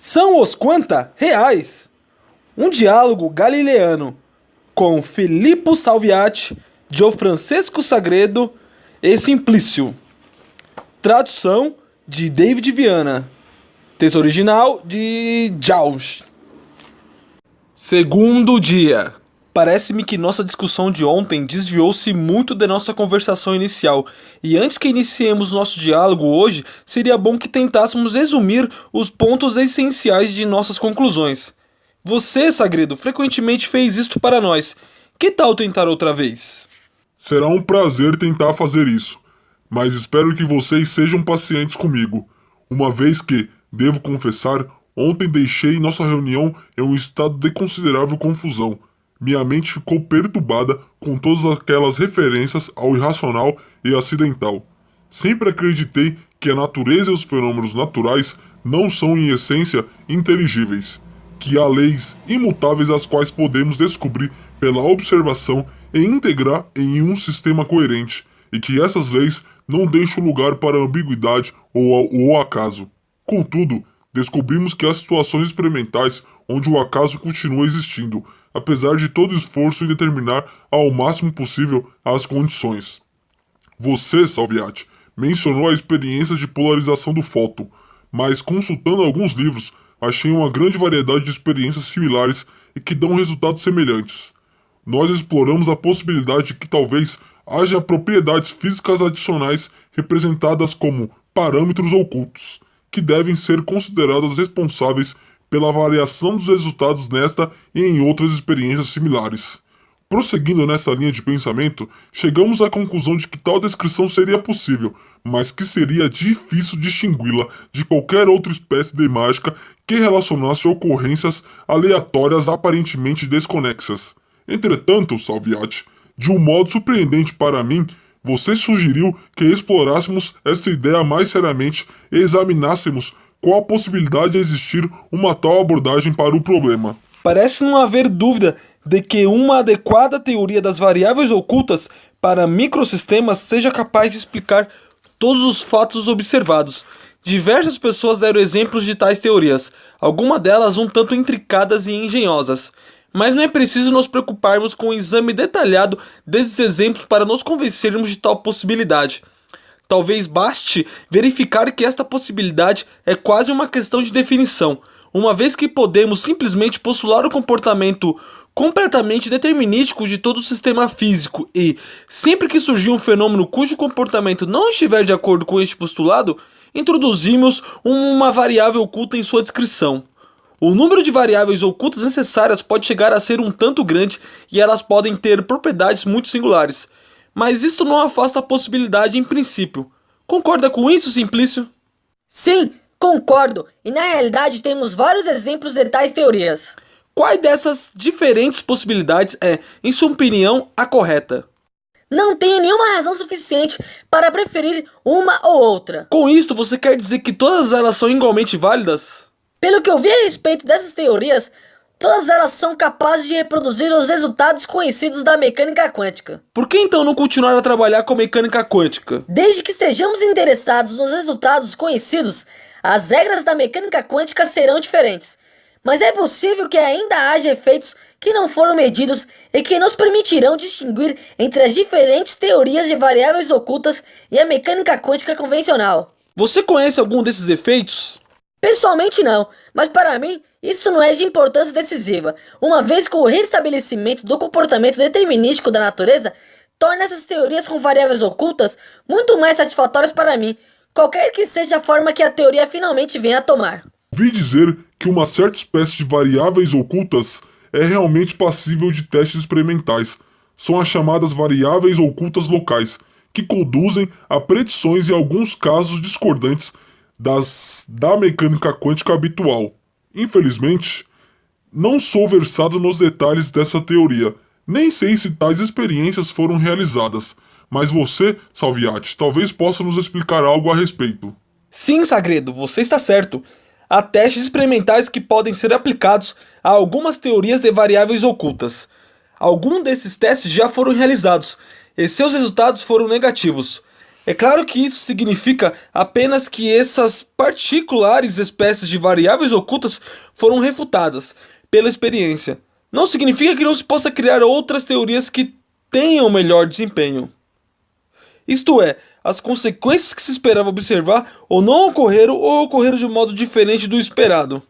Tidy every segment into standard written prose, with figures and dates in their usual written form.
São os quanta reais? Um diálogo galileano com Filippo Salviati, Gianfrancesco Sagredo e Simplício. Tradução de David Viana. Texto original de Jauch. Segundo dia. Parece-me que nossa discussão de ontem desviou-se muito da nossa conversação inicial, e antes que iniciemos nosso diálogo hoje, seria bom que tentássemos resumir os pontos essenciais de nossas conclusões. Você, Sagredo, frequentemente fez isto para nós. Que tal tentar outra vez? Será um prazer tentar fazer isso, mas espero que vocês sejam pacientes comigo, uma vez que, devo confessar, ontem deixei nossa reunião em um estado de considerável confusão. Minha mente ficou perturbada com todas aquelas referências ao irracional e acidental. Sempre acreditei que a natureza e os fenômenos naturais não são em essência inteligíveis, que há leis imutáveis as quais podemos descobrir pela observação e integrar em um sistema coerente, e que essas leis não deixam lugar para ambiguidade ou acaso. Contudo, descobrimos que há situações experimentais onde o acaso continua existindo, apesar de todo esforço em determinar ao máximo possível as condições. Você, Salviati, mencionou a experiência de polarização do fóton, mas consultando alguns livros, achei uma grande variedade de experiências similares e que dão resultados semelhantes. Nós exploramos a possibilidade de que talvez haja propriedades físicas adicionais representadas como parâmetros ocultos, que devem ser consideradas responsáveis pela variação dos resultados nesta e em outras experiências similares. Prosseguindo nessa linha de pensamento, chegamos à conclusão de que tal descrição seria possível, mas que seria difícil distingui-la de qualquer outra espécie de mágica que relacionasse ocorrências aleatórias aparentemente desconexas. Entretanto, Salviati, de um modo surpreendente para mim, você sugeriu que explorássemos esta ideia mais seriamente e examinássemos qual a possibilidade de existir uma tal abordagem para o problema. Parece não haver dúvida de que uma adequada teoria das variáveis ocultas para microsistemas seja capaz de explicar todos os fatos observados. Diversas pessoas deram exemplos de tais teorias, algumas delas um tanto intricadas e engenhosas. Mas não é preciso nos preocuparmos com um exame detalhado desses exemplos para nos convencermos de tal possibilidade. Talvez baste verificar que esta possibilidade é quase uma questão de definição, uma vez que podemos simplesmente postular o comportamento completamente determinístico de todo o sistema físico e, sempre que surgir um fenômeno cujo comportamento não estiver de acordo com este postulado, introduzimos uma variável oculta em sua descrição. O número de variáveis ocultas necessárias pode chegar a ser um tanto grande e elas podem ter propriedades muito singulares. Mas isto não afasta a possibilidade em princípio. Concorda com isso, Simplício? Sim, concordo. E na realidade temos vários exemplos de tais teorias. Qual dessas diferentes possibilidades é, em sua opinião, a correta? Não tenho nenhuma razão suficiente para preferir uma ou outra. Com isto, você quer dizer que todas elas são igualmente válidas? Pelo que eu vi a respeito dessas teorias, todas elas são capazes de reproduzir os resultados conhecidos da mecânica quântica. Por que então não continuar a trabalhar com mecânica quântica? Desde que estejamos interessados nos resultados conhecidos, as regras da mecânica quântica serão diferentes. Mas é possível que ainda haja efeitos que não foram medidos e que nos permitirão distinguir entre as diferentes teorias de variáveis ocultas e a mecânica quântica convencional. Você conhece algum desses efeitos? Pessoalmente não, mas para mim isso não é de importância decisiva, uma vez que o restabelecimento do comportamento determinístico da natureza torna essas teorias com variáveis ocultas muito mais satisfatórias para mim, qualquer que seja a forma que a teoria finalmente venha a tomar. Ouvi dizer que uma certa espécie de variáveis ocultas é realmente passível de testes experimentais. São as chamadas variáveis ocultas locais, que conduzem a predições em alguns casos discordantes da mecânica quântica habitual. Infelizmente, não sou versado nos detalhes dessa teoria, nem sei se tais experiências foram realizadas, mas você, Salviati, talvez possa nos explicar algo a respeito. Sim, Sagredo, você está certo. Há testes experimentais que podem ser aplicados a algumas teorias de variáveis ocultas. Alguns desses testes já foram realizados, e seus resultados foram negativos. É claro que isso significa apenas que essas particulares espécies de variáveis ocultas foram refutadas pela experiência. Não significa que não se possa criar outras teorias que tenham melhor desempenho. Isto é, as consequências que se esperava observar ou não ocorreram ou ocorreram de modo diferente do esperado.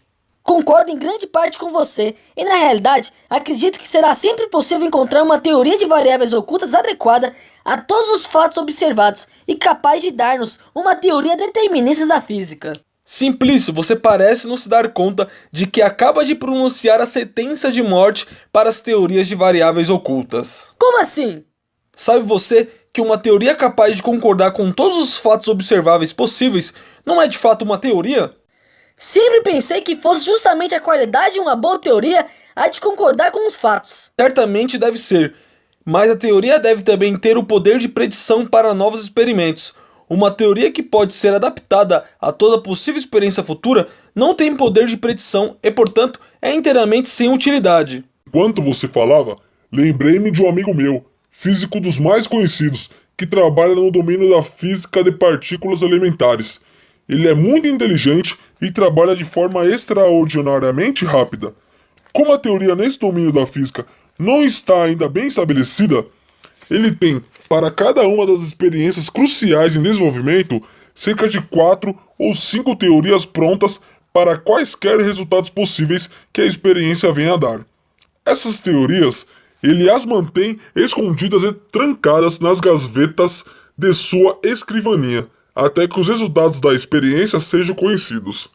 Concordo em grande parte com você, e na realidade, acredito que será sempre possível encontrar uma teoria de variáveis ocultas adequada a todos os fatos observados e capaz de dar-nos uma teoria determinista da física. Simplício, você parece não se dar conta de que acaba de pronunciar a sentença de morte para as teorias de variáveis ocultas. Como assim? Sabe você que uma teoria capaz de concordar com todos os fatos observáveis possíveis não é de fato uma teoria? Sempre pensei que fosse justamente a qualidade de uma boa teoria a de concordar com os fatos. Certamente deve ser, mas a teoria deve também ter o poder de predição para novos experimentos. Uma teoria que pode ser adaptada a toda possível experiência futura não tem poder de predição e, portanto, é inteiramente sem utilidade. Enquanto você falava, lembrei-me de um amigo meu, físico dos mais conhecidos, que trabalha no domínio da física de partículas elementares. Ele é muito inteligente e trabalha de forma extraordinariamente rápida. Como a teoria nesse domínio da física não está ainda bem estabelecida, ele tem, para cada uma das experiências cruciais em desenvolvimento, cerca de 4 ou 5 teorias prontas para quaisquer resultados possíveis que a experiência venha a dar. Essas teorias, ele as mantém escondidas e trancadas nas gavetas de sua escrivaninha, até que os resultados da experiência sejam conhecidos.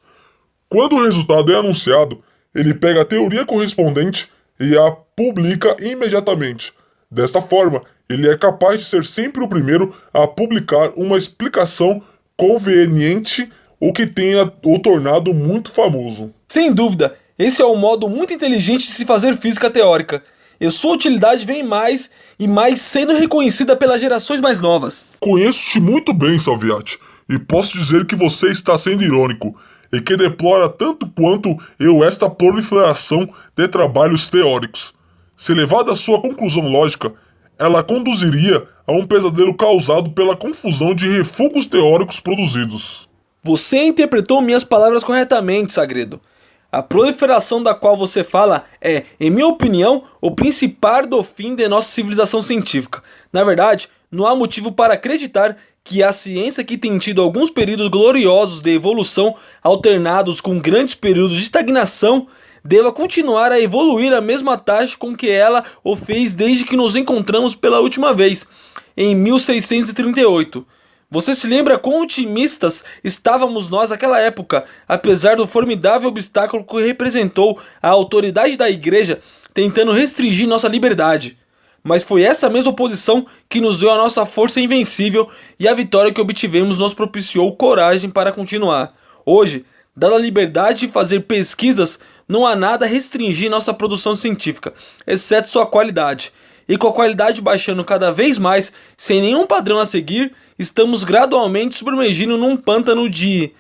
Quando o resultado é anunciado, ele pega a teoria correspondente e a publica imediatamente. Desta forma, ele é capaz de ser sempre o primeiro a publicar uma explicação conveniente, o que tenha o tornado muito famoso. Sem dúvida, esse é um modo muito inteligente de se fazer física teórica, e sua utilidade vem mais e mais sendo reconhecida pelas gerações mais novas. Conheço-te muito bem, Salviati, e posso dizer que você está sendo irônico, e que deplora tanto quanto eu esta proliferação de trabalhos teóricos. Se levada à sua conclusão lógica, ela conduziria a um pesadelo causado pela confusão de refugos teóricos produzidos. Você interpretou minhas palavras corretamente, Sagredo. A proliferação da qual você fala é, em minha opinião, o principal do fim de nossa civilização científica. Na verdade, não há motivo para acreditar que a ciência, que tem tido alguns períodos gloriosos de evolução alternados com grandes períodos de estagnação, deva continuar a evoluir à mesma taxa com que ela o fez desde que nos encontramos pela última vez, em 1638. Você se lembra quão otimistas estávamos nós naquela época, apesar do formidável obstáculo que representou a autoridade da igreja tentando restringir nossa liberdade. Mas foi essa mesma oposição que nos deu a nossa força invencível, e a vitória que obtivemos nos propiciou coragem para continuar. Hoje, dada a liberdade de fazer pesquisas, não há nada a restringir nossa produção científica, exceto sua qualidade. E com a qualidade baixando cada vez mais, sem nenhum padrão a seguir, estamos gradualmente submergindo num pântano de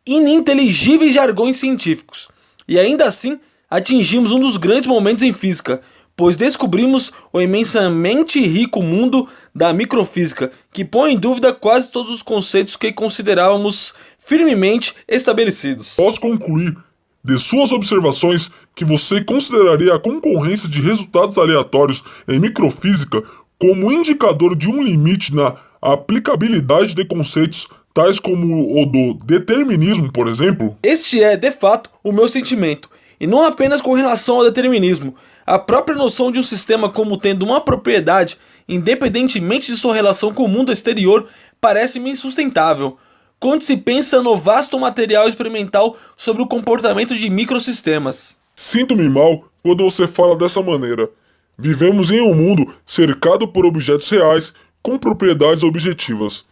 ininteligíveis jargões científicos. E ainda assim, atingimos um dos grandes momentos em física, pois descobrimos o imensamente rico mundo da microfísica, que põe em dúvida quase todos os conceitos que considerávamos firmemente estabelecidos. Posso concluir de suas observações que você consideraria a concorrência de resultados aleatórios em microfísica como indicador de um limite na aplicabilidade de conceitos tais como o do determinismo, por exemplo? Este é, de fato, o meu sentimento, e não apenas com relação ao determinismo. A própria noção de um sistema como tendo uma propriedade, independentemente de sua relação com o mundo exterior, parece-me insustentável, quando se pensa no vasto material experimental sobre o comportamento de microsistemas. Sinto-me mal quando você fala dessa maneira. Vivemos em um mundo cercado por objetos reais com propriedades objetivas.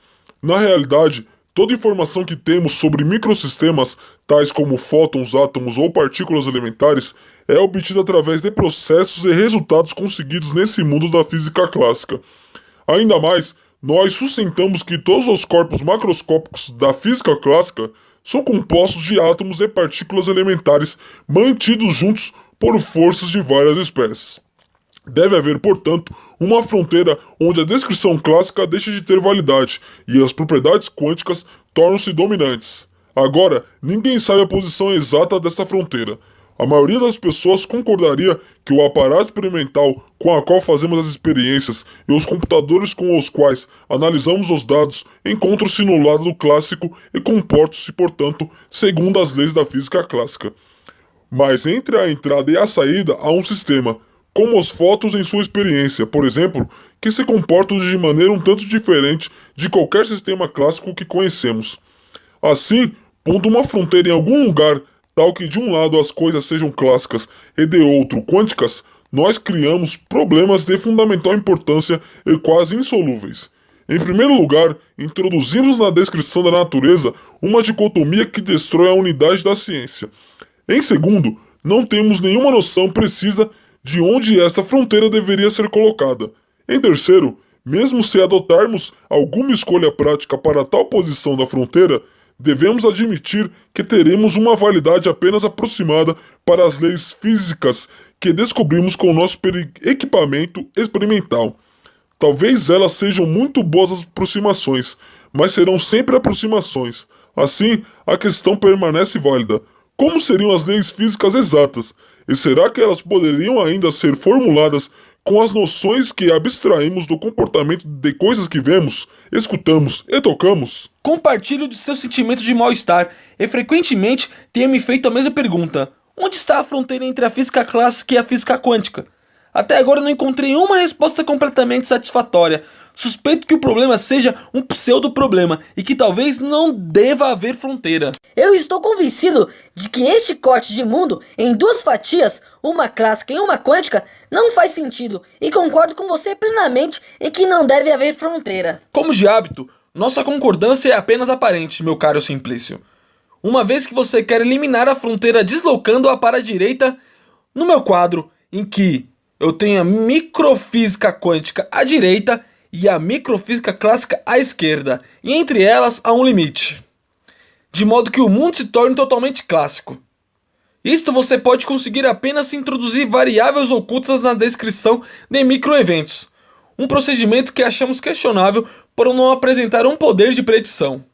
Na realidade, toda informação que temos sobre microsistemas, tais como fótons, átomos ou partículas elementares, é obtida através de processos e resultados conseguidos nesse mundo da física clássica. Ainda mais, nós sustentamos que todos os corpos macroscópicos da física clássica são compostos de átomos e partículas elementares mantidos juntos por forças de várias espécies. Deve haver, portanto, uma fronteira onde a descrição clássica deixa de ter validade e as propriedades quânticas tornam-se dominantes. Agora, ninguém sabe a posição exata desta fronteira. A maioria das pessoas concordaria que o aparato experimental com a qual fazemos as experiências e os computadores com os quais analisamos os dados encontram-se no lado clássico e comportam-se, portanto, segundo as leis da física clássica. Mas entre a entrada e a saída há um sistema, como os fótons em sua experiência, por exemplo, que se comportam de maneira um tanto diferente de qualquer sistema clássico que conhecemos. Assim, pondo uma fronteira em algum lugar, tal que de um lado as coisas sejam clássicas e de outro quânticas, nós criamos problemas de fundamental importância e quase insolúveis. Em primeiro lugar, introduzimos na descrição da natureza uma dicotomia que destrói a unidade da ciência. Em segundo, não temos nenhuma noção precisa de onde esta fronteira deveria ser colocada. Em terceiro, mesmo se adotarmos alguma escolha prática para tal posição da fronteira, devemos admitir que teremos uma validade apenas aproximada para as leis físicas que descobrimos com o nosso equipamento experimental. Talvez elas sejam muito boas aproximações, mas serão sempre aproximações. Assim, a questão permanece válida. Como seriam as leis físicas exatas? E será que elas poderiam ainda ser formuladas com as noções que abstraímos do comportamento de coisas que vemos, escutamos e tocamos? Compartilho de seu sentimento de mal-estar e frequentemente tenho me feito a mesma pergunta. Onde está a fronteira entre a física clássica e a física quântica? Até agora não encontrei uma resposta completamente satisfatória. Suspeito que o problema seja um pseudo-problema e que talvez não deva haver fronteira. Eu estou convencido de que este corte de mundo em duas fatias, uma clássica e uma quântica, não faz sentido e concordo com você plenamente em que não deve haver fronteira. Como de hábito, nossa concordância é apenas aparente, meu caro Simplício. Uma vez que você quer eliminar a fronteira deslocando-a para a direita, no meu quadro, em que eu tenho a microfísica quântica à direita e a microfísica clássica à esquerda, e entre elas há um limite, de modo que o mundo se torne totalmente clássico. Isto você pode conseguir apenas se introduzir variáveis ocultas na descrição de microeventos, um procedimento que achamos questionável por não apresentar um poder de predição.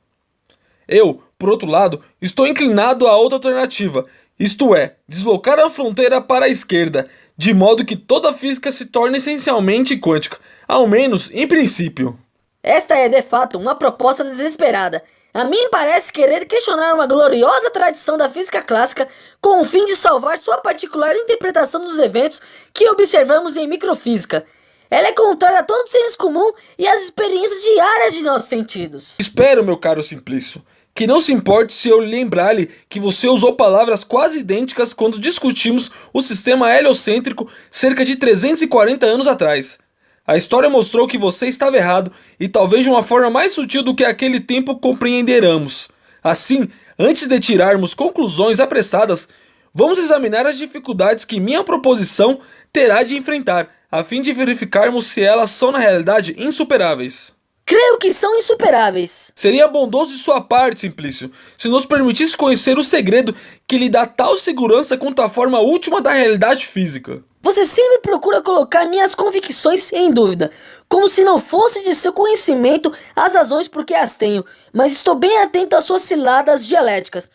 Eu, por outro lado, estou inclinado a outra alternativa, isto é, deslocar a fronteira para a esquerda, de modo que toda a física se torne essencialmente quântica, ao menos em princípio. Esta é, de fato, uma proposta desesperada. A mim parece querer questionar uma gloriosa tradição da física clássica com o fim de salvar sua particular interpretação dos eventos que observamos em microfísica. Ela é contrária a todo senso comum e às experiências diárias de nossos sentidos. Espero, meu caro Simplício, que não se importe se eu lembrar-lhe que você usou palavras quase idênticas quando discutimos o sistema heliocêntrico cerca de 340 anos atrás. A história mostrou que você estava errado e talvez de uma forma mais sutil do que aquele tempo compreenderamos. Assim, antes de tirarmos conclusões apressadas, vamos examinar as dificuldades que minha proposição terá de enfrentar, a fim de verificarmos se elas são na realidade insuperáveis. Creio que são insuperáveis. Seria bondoso de sua parte, Simplício, se nos permitisse conhecer o segredo que lhe dá tal segurança quanto a forma última da realidade física. Você sempre procura colocar minhas convicções em dúvida, como se não fosse de seu conhecimento as razões por que as tenho, mas estou bem atento às suas ciladas dialéticas.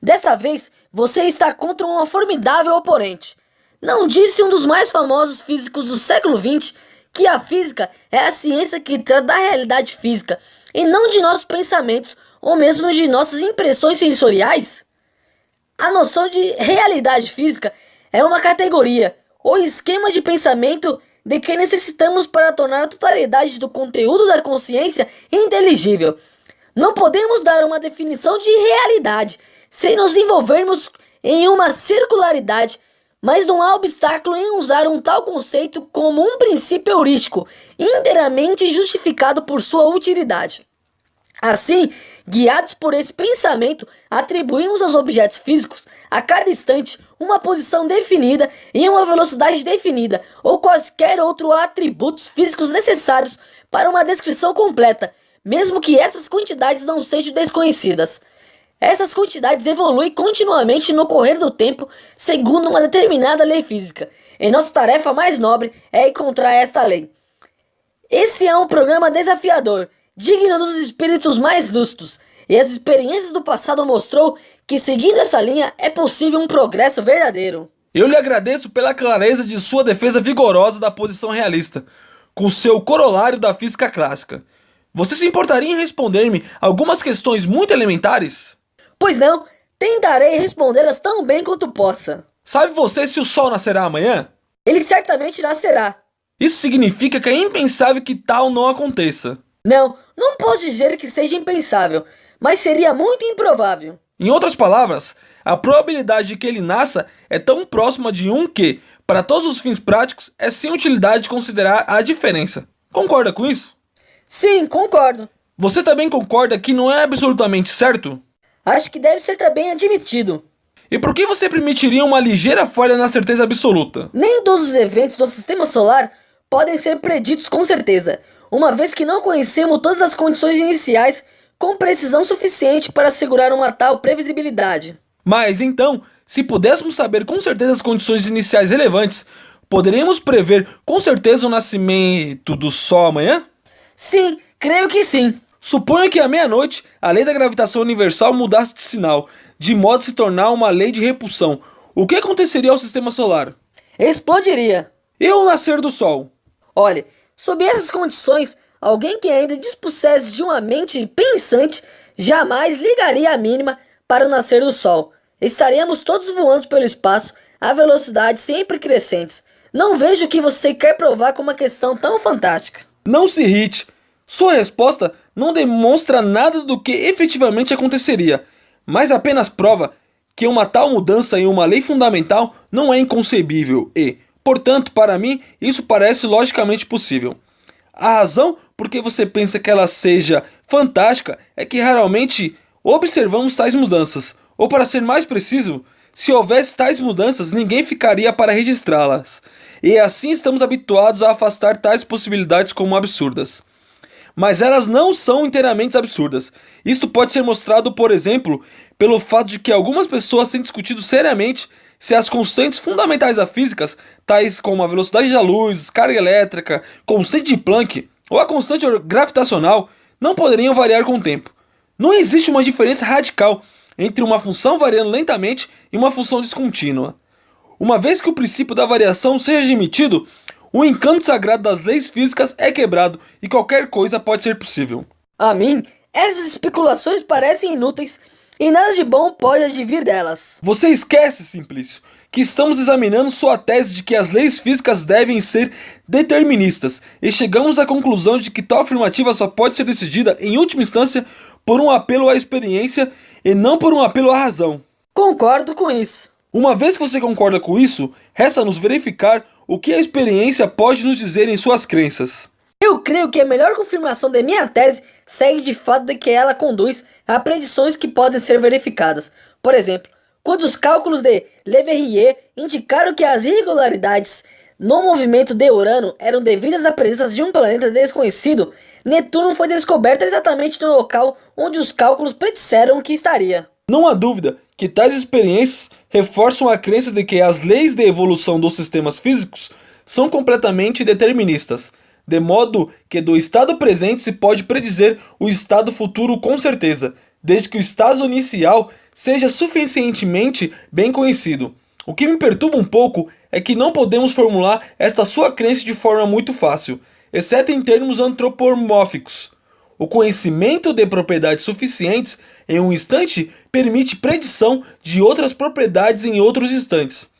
Desta vez, você está contra uma formidável oponente. Não disse um dos mais famosos físicos do século XX que a física é a ciência que trata da realidade física e não de nossos pensamentos ou mesmo de nossas impressões sensoriais? A noção de realidade física é uma categoria ou esquema de pensamento de que necessitamos para tornar a totalidade do conteúdo da consciência inteligível. Não podemos dar uma definição de realidade sem nos envolvermos em uma circularidade, mas não há obstáculo em usar um tal conceito como um princípio heurístico, inteiramente justificado por sua utilidade. Assim, guiados por esse pensamento, atribuímos aos objetos físicos, a cada instante, uma posição definida e uma velocidade definida, ou quaisquer outros atributos físicos necessários para uma descrição completa, mesmo que essas quantidades não sejam desconhecidas. Essas quantidades evoluem continuamente no correr do tempo, segundo uma determinada lei física, e nossa tarefa mais nobre é encontrar esta lei. Esse é um programa desafiador, digno dos espíritos mais lúcidos, e as experiências do passado mostrou que seguindo essa linha é possível um progresso verdadeiro. Eu lhe agradeço pela clareza de sua defesa vigorosa da posição realista, com seu corolário da física clássica. Você se importaria em responder-me algumas questões muito elementares? Pois não, tentarei respondê-las tão bem quanto possa. Sabe você se o Sol nascerá amanhã? Ele certamente nascerá. Isso significa que é impensável que tal não aconteça. Não posso dizer que seja impensável, mas seria muito improvável. Em outras palavras, a probabilidade de que ele nasça é tão próxima de 1 que, para todos os fins práticos, é sem utilidade considerar a diferença. Concorda com isso? Sim, concordo. Você também concorda que não é absolutamente certo? Acho que deve ser também admitido. E por que você permitiria uma ligeira falha na certeza absoluta? Nem todos os eventos do sistema solar podem ser preditos com certeza, uma vez que não conhecemos todas as condições iniciais com precisão suficiente para assegurar uma tal previsibilidade. Mas então, se pudéssemos saber com certeza as condições iniciais relevantes, poderíamos prever com certeza o nascimento do Sol amanhã? Sim, creio que sim. Suponha que à meia-noite a lei da gravitação universal mudasse de sinal, de modo a se tornar uma lei de repulsão. O que aconteceria ao sistema solar? Explodiria. E o nascer do Sol? Olhe, sob essas condições, alguém que ainda dispusesse de uma mente pensante jamais ligaria a mínima para o nascer do Sol. Estaríamos todos voando pelo espaço a velocidades sempre crescentes. Não vejo o que você quer provar com uma questão tão fantástica. Não se irrite. Sua resposta não demonstra nada do que efetivamente aconteceria, mas apenas prova que uma tal mudança em uma lei fundamental não é inconcebível e, portanto, para mim, isso parece logicamente possível. A razão por que você pensa que ela seja fantástica é que raramente observamos tais mudanças, ou para ser mais preciso, se houvesse tais mudanças, ninguém ficaria para registrá-las, e assim estamos habituados a afastar tais possibilidades como absurdas. Mas elas não são inteiramente absurdas. Isto pode ser mostrado, por exemplo, pelo fato de que algumas pessoas têm discutido seriamente se as constantes fundamentais da física, tais como a velocidade da luz, carga elétrica, constante de Planck ou a constante gravitacional, não poderiam variar com o tempo. Não existe uma diferença radical entre uma função variando lentamente e uma função descontínua. Uma vez que o princípio da variação seja admitido, o encanto sagrado das leis físicas é quebrado e qualquer coisa pode ser possível. A mim, essas especulações parecem inúteis e nada de bom pode advir delas. Você esquece, Simplício, que estamos examinando sua tese de que as leis físicas devem ser deterministas e chegamos à conclusão de que tal afirmativa só pode ser decidida, em última instância, por um apelo à experiência e não por um apelo à razão. Concordo com isso. Uma vez que você concorda com isso, resta-nos verificar o que a experiência pode nos dizer em suas crenças. Eu creio que a melhor confirmação de minha tese segue de fato de que ela conduz a predições que podem ser verificadas. Por exemplo, quando os cálculos de Le Verrier indicaram que as irregularidades no movimento de Urano eram devidas à presença de um planeta desconhecido, Netuno foi descoberto exatamente no local onde os cálculos predisseram que estaria. Não há dúvida que tais experiências reforçam a crença de que as leis de evolução dos sistemas físicos são completamente deterministas, de modo que do estado presente se pode predizer o estado futuro com certeza, desde que o estado inicial seja suficientemente bem conhecido. O que me perturba um pouco é que não podemos formular esta sua crença de forma muito fácil, exceto em termos antropomórficos. O conhecimento de propriedades suficientes em um instante permite predição de outras propriedades em outros instantes.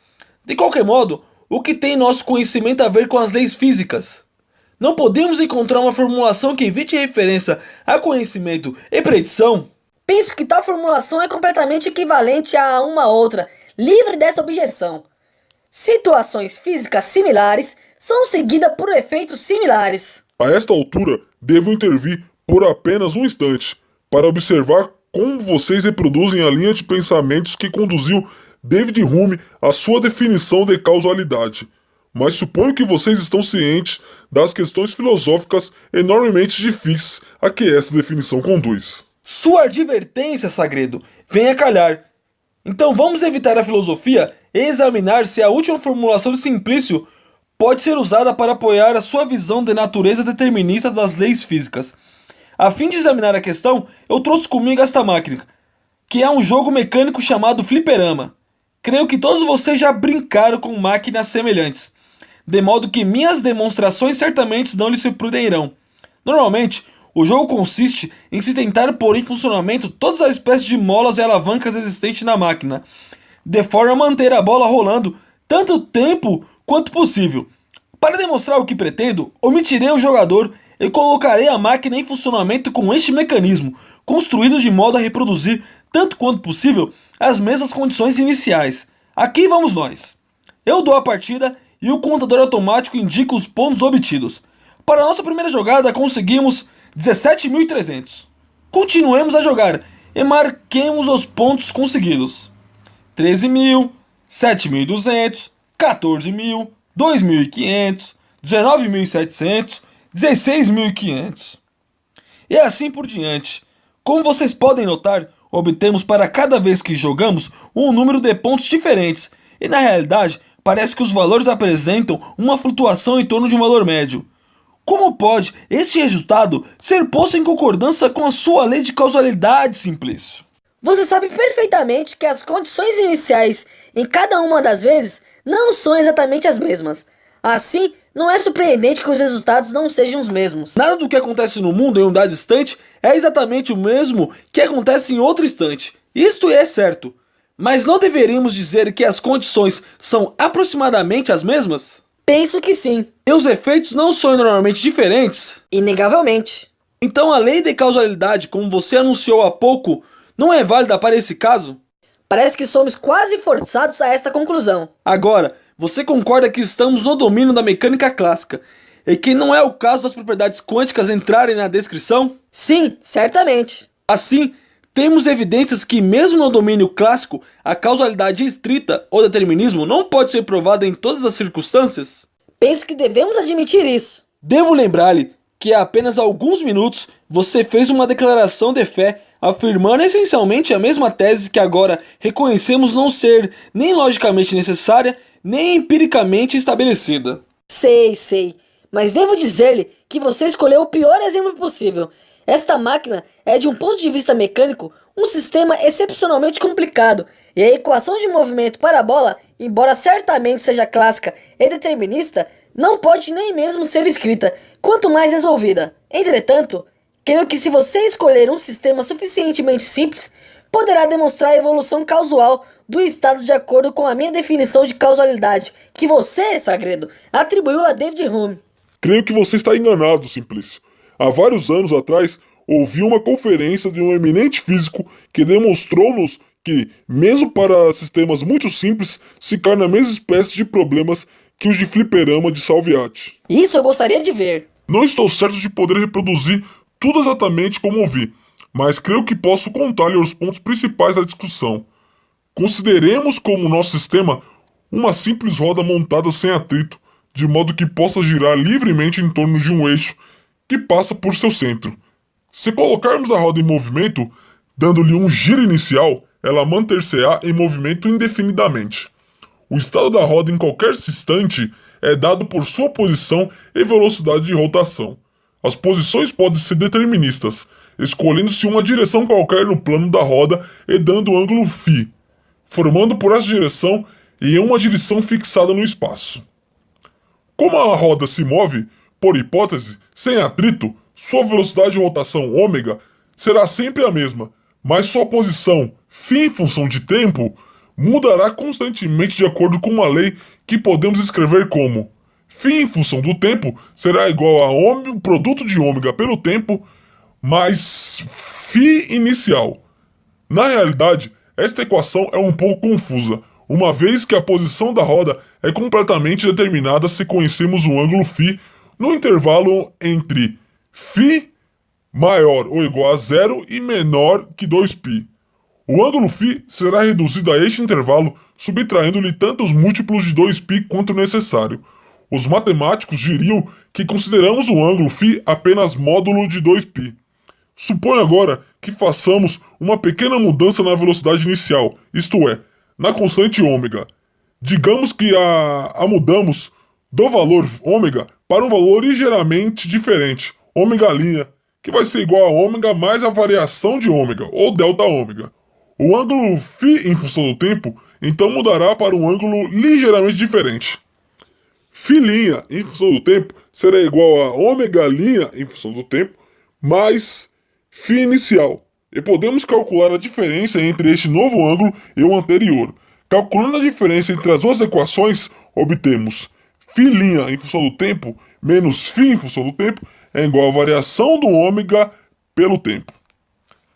De qualquer modo, o que tem nosso conhecimento a ver com as leis físicas? Não podemos encontrar uma formulação que evite referência a conhecimento e predição? Penso que tal formulação é completamente equivalente a uma outra, livre dessa objeção. Situações físicas similares são seguidas por efeitos similares. A esta altura, devo intervir por apenas um instante, para observar como vocês reproduzem a linha de pensamentos que conduziu David Hume à sua definição de causalidade. Mas suponho que vocês estão cientes das questões filosóficas enormemente difíceis a que esta definição conduz. Sua advertência, Sagredo, vem a calhar. Então vamos evitar a filosofia e examinar se a última formulação de Simplício pode ser usada para apoiar a sua visão de natureza determinista das leis físicas. A fim de examinar a questão, eu trouxe comigo esta máquina, que é um jogo mecânico chamado Fliperama. Creio que todos vocês já brincaram com máquinas semelhantes, de modo que minhas demonstrações certamente não lhe surpreenderão. Normalmente, o jogo consiste em se tentar pôr em funcionamento todas as espécies de molas e alavancas existentes na máquina, de forma a manter a bola rolando tanto tempo quanto possível. Para demonstrar o que pretendo, omitirei o jogador e colocarei a máquina em funcionamento com este mecanismo, construído de modo a reproduzir, tanto quanto possível, as mesmas condições iniciais. Aqui vamos nós. Eu dou a partida e o contador automático indica os pontos obtidos. Para a nossa primeira jogada conseguimos 17.300. Continuemos a jogar e marquemos os pontos conseguidos. 13.000, 7.200, 14.000, 2.500, 19.700, 16.500. E assim por diante. Como vocês podem notar, obtemos para cada vez que jogamos um número de pontos diferentes, e na realidade parece que os valores apresentam uma flutuação em torno de um valor médio. Como pode esse resultado ser posto em concordância com a sua lei de causalidade, Simplício? Você sabe perfeitamente que as condições iniciais em cada uma das vezes não são exatamente as mesmas. Assim, não é surpreendente que os resultados não sejam os mesmos. Nada do que acontece no mundo em um dado instante é exatamente o mesmo que acontece em outro instante. Isto é certo. Mas não deveríamos dizer que as condições são aproximadamente as mesmas? Penso que sim. E os efeitos não são normalmente diferentes? Inegavelmente. Então a lei de causalidade, como você anunciou há pouco, não é válida para esse caso? Parece que somos quase forçados a esta conclusão. Agora, você concorda que estamos no domínio da mecânica clássica e que não é o caso das propriedades quânticas entrarem na descrição? Sim, certamente. Assim, temos evidências que mesmo no domínio clássico, a causalidade estrita ou determinismo não pode ser provada em todas as circunstâncias? Penso que devemos admitir isso. Devo lembrar-lhe que há apenas alguns minutos você fez uma declaração de fé afirmando essencialmente a mesma tese que agora reconhecemos não ser nem logicamente necessária, nem empiricamente estabelecida. Sei, mas devo dizer-lhe que você escolheu o pior exemplo possível. Esta máquina é, de um ponto de vista mecânico, um sistema excepcionalmente complicado, e a equação de movimento para a bola, embora certamente seja clássica e determinista, não pode nem mesmo ser escrita, quanto mais resolvida. Entretanto, creio que se você escolher um sistema suficientemente simples, poderá demonstrar a evolução causal do estado de acordo com a minha definição de causalidade, que você, Sagredo, atribuiu a David Hume. Creio que você está enganado, Simplício. Há vários anos atrás, ouvi uma conferência de um eminente físico que demonstrou-nos que, mesmo para sistemas muito simples, se cai na mesma espécie de problemas que os de fliperama de Salviati. Isso eu gostaria de ver. Não estou certo de poder reproduzir tudo exatamente como ouvi, mas creio que posso contar-lhe os pontos principais da discussão. Consideremos como nosso sistema uma simples roda montada sem atrito, de modo que possa girar livremente em torno de um eixo que passa por seu centro. Se colocarmos a roda em movimento, dando-lhe um giro inicial, ela manter-se-á em movimento indefinidamente. O estado da roda em qualquer instante é dado por sua posição e velocidade de rotação. As posições podem ser deterministas, escolhendo-se uma direção qualquer no plano da roda e dando o ângulo φ, formando por essa direção e uma direção fixada no espaço. Como a roda se move, por hipótese, sem atrito, sua velocidade de rotação ômega será sempre a mesma, mas sua posição φ em função de tempo mudará constantemente de acordo com uma lei que podemos escrever como φ em função do tempo será igual a o produto de ômega pelo tempo mais φ inicial. Na realidade, esta equação é um pouco confusa, uma vez que a posição da roda é completamente determinada se conhecemos o ângulo φ no intervalo entre φ maior ou igual a zero e menor que 2π. O ângulo φ será reduzido a este intervalo, subtraindo-lhe tantos múltiplos de 2π quanto necessário. Os matemáticos diriam que consideramos o ângulo φ apenas módulo de 2π. Suponha agora que façamos uma pequena mudança na velocidade inicial, isto é, na constante ômega. Digamos que a mudamos do valor ômega para um valor ligeiramente diferente, ômega', que vai ser igual a ômega mais a variação de ômega, ou delta ômega. O ângulo φ em função do tempo, então mudará para um ângulo ligeiramente diferente. Φ' em função do tempo será igual a ômega' em função do tempo, mais φ inicial. E podemos calcular a diferença entre este novo ângulo e o anterior. Calculando a diferença entre as duas equações, obtemos φ' em função do tempo menos φ em função do tempo é igual a variação do ômega pelo tempo.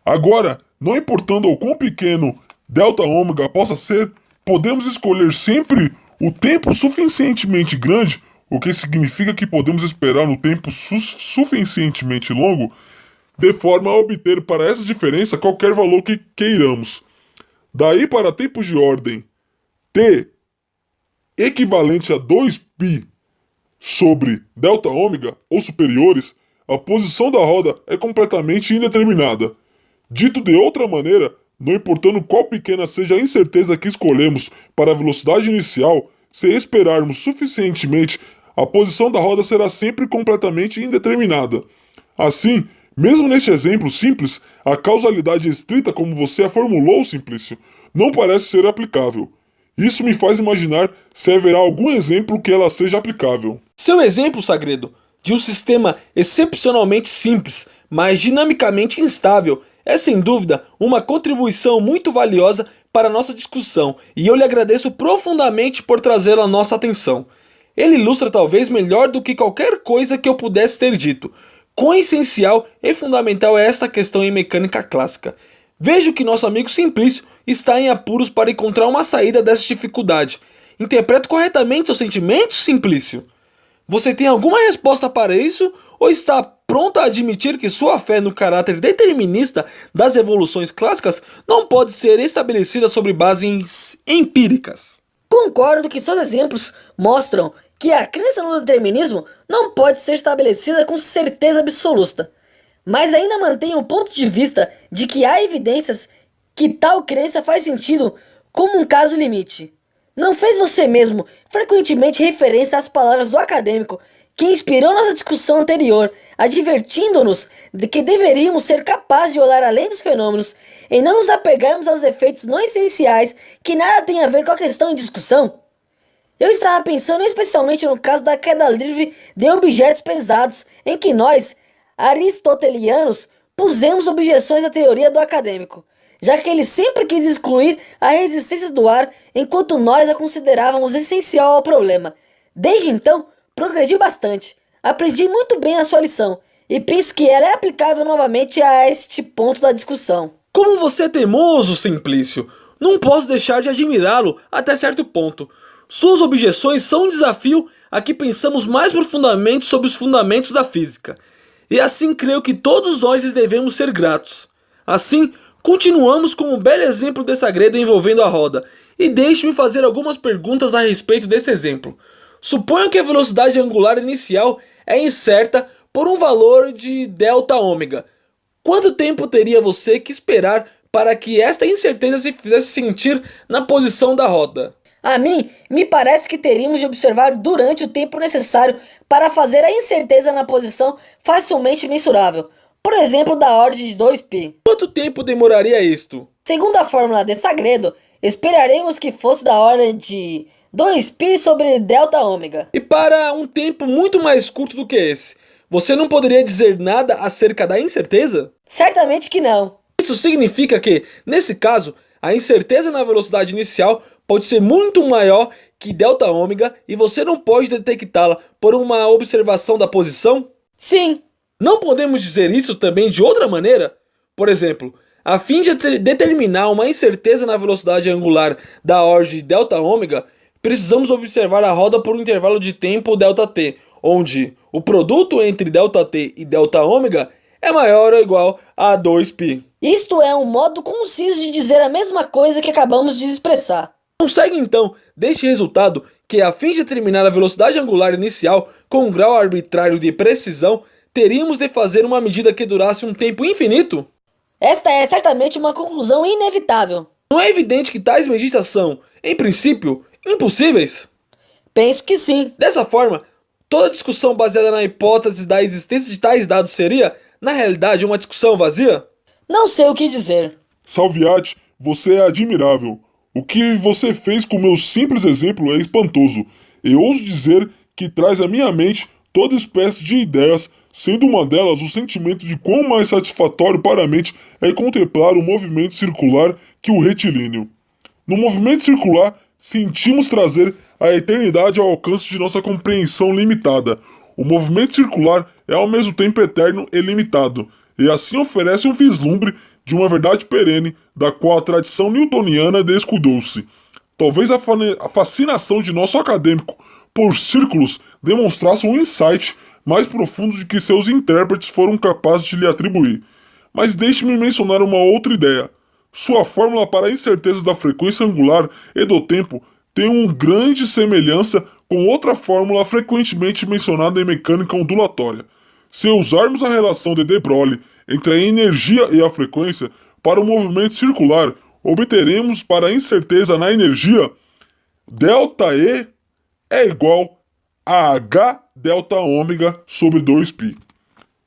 Agora, não importando o quão pequeno delta ômega possa ser, podemos escolher sempre o tempo suficientemente grande, o que significa que podemos esperar no tempo suficientemente longo, de forma a obter para essa diferença qualquer valor que queiramos. Daí para tempos de ordem t equivalente a 2π sobre delta ômega ou superiores, a posição da roda é completamente indeterminada. Dito de outra maneira, não importando qual pequena seja a incerteza que escolhemos para a velocidade inicial, se esperarmos suficientemente, a posição da roda será sempre completamente indeterminada. Assim, mesmo neste exemplo simples, a causalidade estrita como você a formulou, Simplício, não parece ser aplicável. Isso me faz imaginar se haverá algum exemplo que ela seja aplicável. Seu exemplo, Sagredo, de um sistema excepcionalmente simples, mas dinamicamente instável, é sem dúvida uma contribuição muito valiosa para a nossa discussão, e eu lhe agradeço profundamente por trazê-lo à nossa atenção. Ele ilustra talvez melhor do que qualquer coisa que eu pudesse ter dito quão essencial e fundamental é esta questão em mecânica clássica. Vejo que nosso amigo Simplício está em apuros para encontrar uma saída dessa dificuldade. Interpreto corretamente seus sentimentos, Simplício? Você tem alguma resposta para isso, ou está pronto a admitir que sua fé no caráter determinista das evoluções clássicas não pode ser estabelecida sobre bases empíricas? Concordo que seus exemplos mostram que a crença no determinismo não pode ser estabelecida com certeza absoluta, mas ainda mantenho o ponto de vista de que há evidências que tal crença faz sentido como um caso limite. Não fez você mesmo frequentemente referência às palavras do acadêmico que inspirou nossa discussão anterior, advertindo-nos de que deveríamos ser capazes de olhar além dos fenômenos e não nos apegarmos aos efeitos não essenciais que nada têm a ver com a questão em discussão? Eu estava pensando especialmente no caso da queda livre de objetos pesados, em que nós, aristotelianos, pusemos objeções à teoria do acadêmico, já que ele sempre quis excluir a resistência do ar enquanto nós a considerávamos essencial ao problema. Desde então, progredi bastante, aprendi muito bem a sua lição, e penso que ela é aplicável novamente a este ponto da discussão. Como você é teimoso, Simplício! Não posso deixar de admirá-lo até certo ponto. Suas objeções são um desafio a que pensamos mais profundamente sobre os fundamentos da física. E assim creio que todos nós lhes devemos ser gratos. Assim, continuamos com um belo exemplo de Sagredo envolvendo a roda. E deixe-me fazer algumas perguntas a respeito desse exemplo. Suponho que a velocidade angular inicial é incerta por um valor de delta ômega. Quanto tempo teria você que esperar para que esta incerteza se fizesse sentir na posição da roda? A mim, me parece que teríamos de observar durante o tempo necessário para fazer a incerteza na posição facilmente mensurável, por exemplo, da ordem de 2π. Quanto tempo demoraria isto? Segundo a fórmula de Sagredo, esperaremos que fosse da ordem de 2π sobre delta ômega. E para um tempo muito mais curto do que esse, você não poderia dizer nada acerca da incerteza? Certamente que não. Isso significa que, nesse caso, a incerteza na velocidade inicial pode ser muito maior que delta ômega e você não pode detectá-la por uma observação da posição? Sim. Não podemos dizer isso também de outra maneira? Por exemplo, a fim de determinar uma incerteza na velocidade angular da ordem de delta ômega, precisamos observar a roda por um intervalo de tempo ΔT, onde o produto entre ΔT e delta ômega é maior ou igual a 2π. Isto é um modo conciso de dizer a mesma coisa que acabamos de expressar. Consegue então, deste resultado, que a fim de determinar a velocidade angular inicial com um grau arbitrário de precisão, teríamos de fazer uma medida que durasse um tempo infinito? Esta é certamente uma conclusão inevitável. Não é evidente que tais medidas são, em princípio, impossíveis? Penso que sim. Dessa forma, toda discussão baseada na hipótese da existência de tais dados seria, na realidade, uma discussão vazia? Não sei o que dizer. Salviati, você é admirável. O que você fez com meu simples exemplo é espantoso. Eu ouso dizer que traz à minha mente toda espécie de ideias, sendo uma delas o sentimento de quão mais satisfatório para a mente é contemplar o movimento circular que o retilíneo. No movimento circular, sentimos trazer a eternidade ao alcance de nossa compreensão limitada. O movimento circular é ao mesmo tempo eterno e limitado, e assim oferece um vislumbre de uma verdade perene, da qual a tradição newtoniana descuidou-se. Talvez a fascinação de nosso acadêmico por círculos demonstrasse um insight mais profundo de que seus intérpretes foram capazes de lhe atribuir. Mas deixe-me mencionar uma outra ideia. Sua fórmula para a incerteza da frequência angular e do tempo tem uma grande semelhança com outra fórmula frequentemente mencionada em mecânica ondulatória. Se usarmos a relação de de Broglie entre a energia e a frequência para o movimento circular, obteremos para a incerteza na energia ΔE é igual a H delta ômega sobre 2π.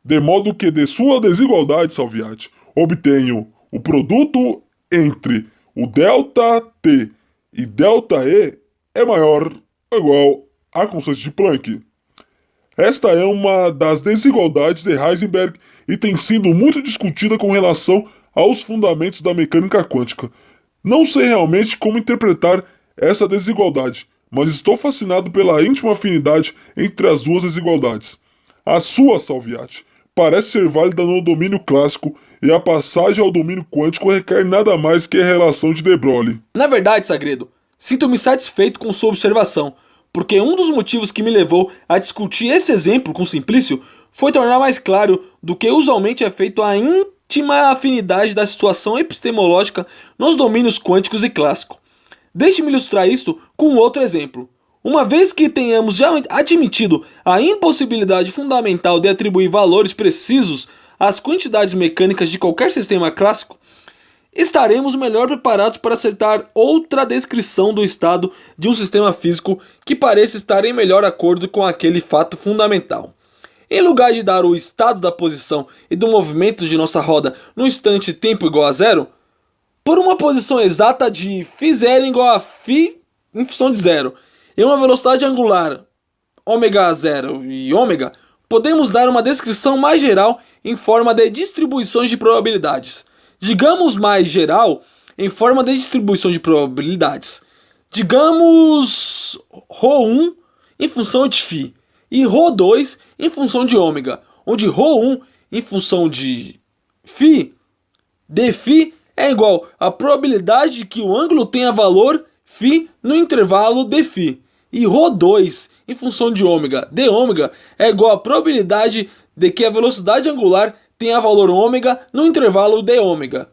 De modo que de sua desigualdade, Salviati, obtenho o produto entre o ΔT e ΔE é maior ou igual à constante de Planck. Esta é uma das desigualdades de Heisenberg e tem sido muito discutida com relação aos fundamentos da mecânica quântica. Não sei realmente como interpretar essa desigualdade, mas estou fascinado pela íntima afinidade entre as duas desigualdades. A sua, Salviati, parece ser válida no domínio clássico e a passagem ao domínio quântico requer nada mais que a relação de de Broglie. Na verdade, Sagredo, sinto-me satisfeito com sua observação, porque um dos motivos que me levou a discutir esse exemplo com Simplício foi tornar mais claro do que usualmente é feito a íntima afinidade da situação epistemológica nos domínios quânticos e clássico. Deixe-me ilustrar isto com outro exemplo. Uma vez que tenhamos já admitido a impossibilidade fundamental de atribuir valores precisos às quantidades mecânicas de qualquer sistema clássico, estaremos melhor preparados para acertar outra descrição do estado de um sistema físico que pareça estar em melhor acordo com aquele fato fundamental. Em lugar de dar o estado da posição e do movimento de nossa roda no instante tempo igual a zero, por uma posição exata de φ0 igual a φ em função de zero e uma velocidade angular ω0 e ω, podemos dar uma descrição mais geral em forma de distribuições de probabilidades. Digamos mais geral em forma de distribuição de probabilidades. Digamos ρ1 em função de φ e ρ2 em função de ω, onde ρ1 em função de φ dφ é igual à probabilidade de que o ângulo tenha valor φ no intervalo dφ, e ρ2 em função de ω dω é igual à probabilidade de que a velocidade angular tenha valor ω no intervalo dω.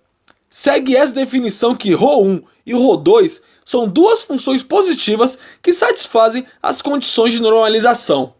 Segue essa definição que ρ1 e ρ2 são duas funções positivas que satisfazem as condições de normalização.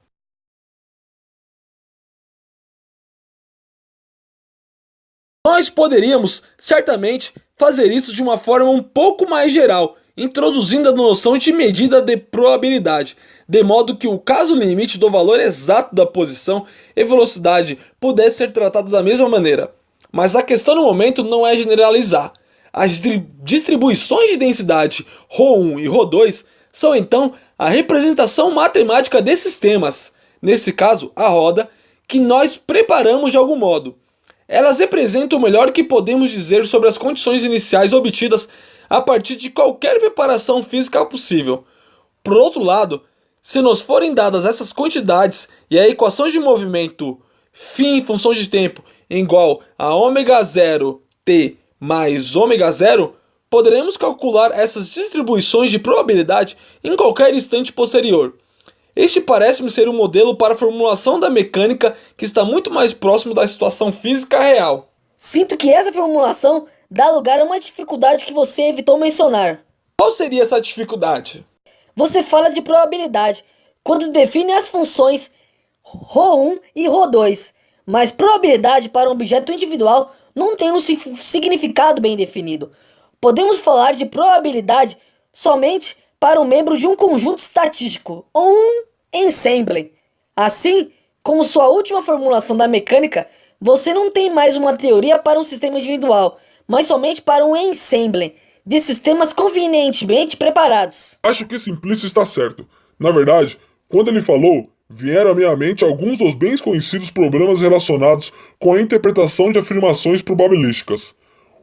Nós poderíamos, certamente, fazer isso de uma forma um pouco mais geral, introduzindo a noção de medida de probabilidade, de modo que o caso limite do valor exato da posição e velocidade pudesse ser tratado da mesma maneira. Mas a questão no momento não é generalizar. As distribuições de densidade ρ1 e ρ2 são então a representação matemática desses temas, nesse caso a roda, que nós preparamos de algum modo. Elas representam o melhor que podemos dizer sobre as condições iniciais obtidas a partir de qualquer preparação física possível. Por outro lado, se nos forem dadas essas quantidades e a equação de movimento φ em função de tempo igual a ω0t mais ω0, poderemos calcular essas distribuições de probabilidade em qualquer instante posterior. Este parece-me ser um modelo para a formulação da mecânica que está muito mais próximo da situação física real. Sinto que essa formulação dá lugar a uma dificuldade que você evitou mencionar. Qual seria essa dificuldade? Você fala de probabilidade quando define as funções ρ1 e ρ2, Mas probabilidade para um objeto individual não tem um significado bem definido. Podemos falar de probabilidade somente para um membro de um conjunto estatístico, ou um ensemble. Assim, como sua última formulação da mecânica, você não tem mais uma teoria para um sistema individual, mas somente para um ensemble de sistemas convenientemente preparados. Acho que Simplício está certo. Na verdade, quando ele falou, vieram à minha mente alguns dos bem conhecidos problemas relacionados com a interpretação de afirmações probabilísticas.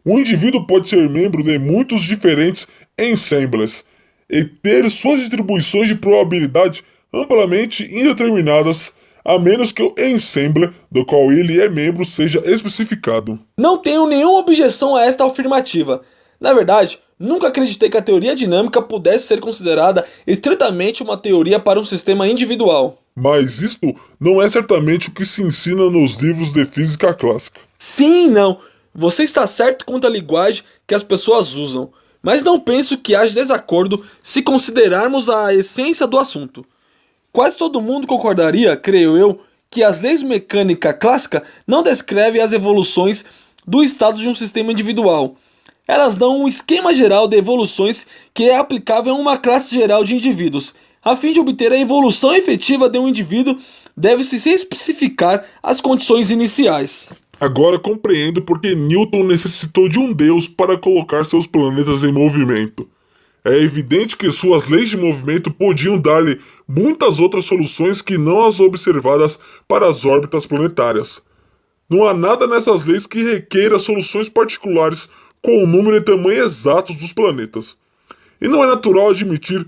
Um indivíduo pode ser membro de muitos diferentes ensembles e ter suas distribuições de probabilidade amplamente indeterminadas, a menos que o ensemble do qual ele é membro seja especificado. Não tenho nenhuma objeção a esta afirmativa. Na verdade, nunca acreditei que a teoria dinâmica pudesse ser considerada estritamente uma teoria para um sistema individual. Mas isto não é certamente o que se ensina nos livros de física clássica. Sim e não. Você está certo quanto à linguagem que as pessoas usam, mas não penso que haja desacordo se considerarmos a essência do assunto. Quase todo mundo concordaria, creio eu, que as leis de mecânica clássica não descrevem as evoluções do estado de um sistema individual. Elas dão um esquema geral de evoluções que é aplicável a uma classe geral de indivíduos. A fim de obter a evolução efetiva de um indivíduo, deve-se especificar as condições iniciais. Agora compreendo porque Newton necessitou de um deus para colocar seus planetas em movimento. É evidente que suas leis de movimento podiam dar-lhe muitas outras soluções que não as observadas para as órbitas planetárias. Não há nada nessas leis que requeira soluções particulares com o número e tamanho exatos dos planetas. E não é natural admitir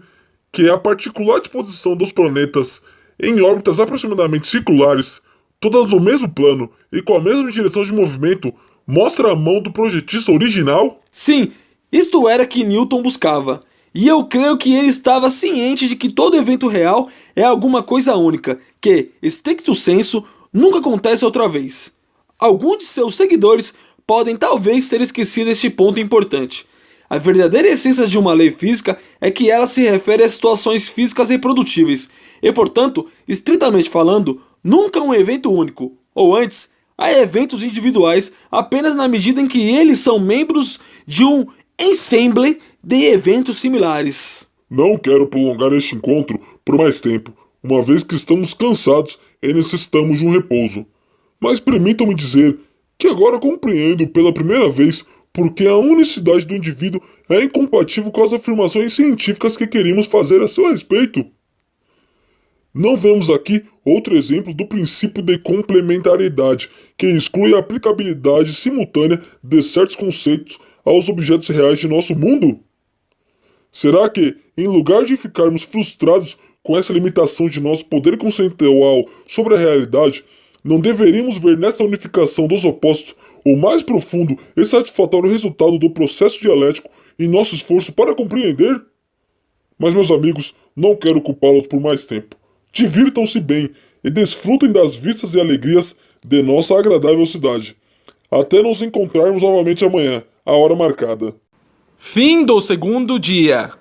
que a particular disposição dos planetas em órbitas aproximadamente circulares, todas no mesmo plano e com a mesma direção de movimento, mostra a mão do projetista original? Sim, isto era que Newton buscava. E eu creio que ele estava ciente de que todo evento real é alguma coisa única, que, stricto sensu, nunca acontece outra vez. Alguns de seus seguidores podem talvez ter esquecido este ponto importante. A verdadeira essência de uma lei física é que ela se refere a situações físicas reprodutíveis, e portanto, estritamente falando, nunca um evento único, ou antes, há eventos individuais apenas na medida em que eles são membros de um ensemble de eventos similares. Não quero prolongar este encontro por mais tempo, uma vez que estamos cansados e necessitamos de um repouso. Mas permitam-me dizer que agora compreendo pela primeira vez por que a unicidade do indivíduo é incompatível com as afirmações científicas que queríamos fazer a seu respeito. Não vemos aqui outro exemplo do princípio de complementariedade, que exclui a aplicabilidade simultânea de certos conceitos aos objetos reais de nosso mundo? Será que, em lugar de ficarmos frustrados com essa limitação de nosso poder conceitual sobre a realidade, não deveríamos ver nessa unificação dos opostos o mais profundo e satisfatório resultado do processo dialético em nosso esforço para compreender? Mas, meus amigos, não quero culpá-los por mais tempo. Divirtam-se bem e desfrutem das vistas e alegrias de nossa agradável cidade. Até nos encontrarmos novamente amanhã, à hora marcada. Fim do segundo dia.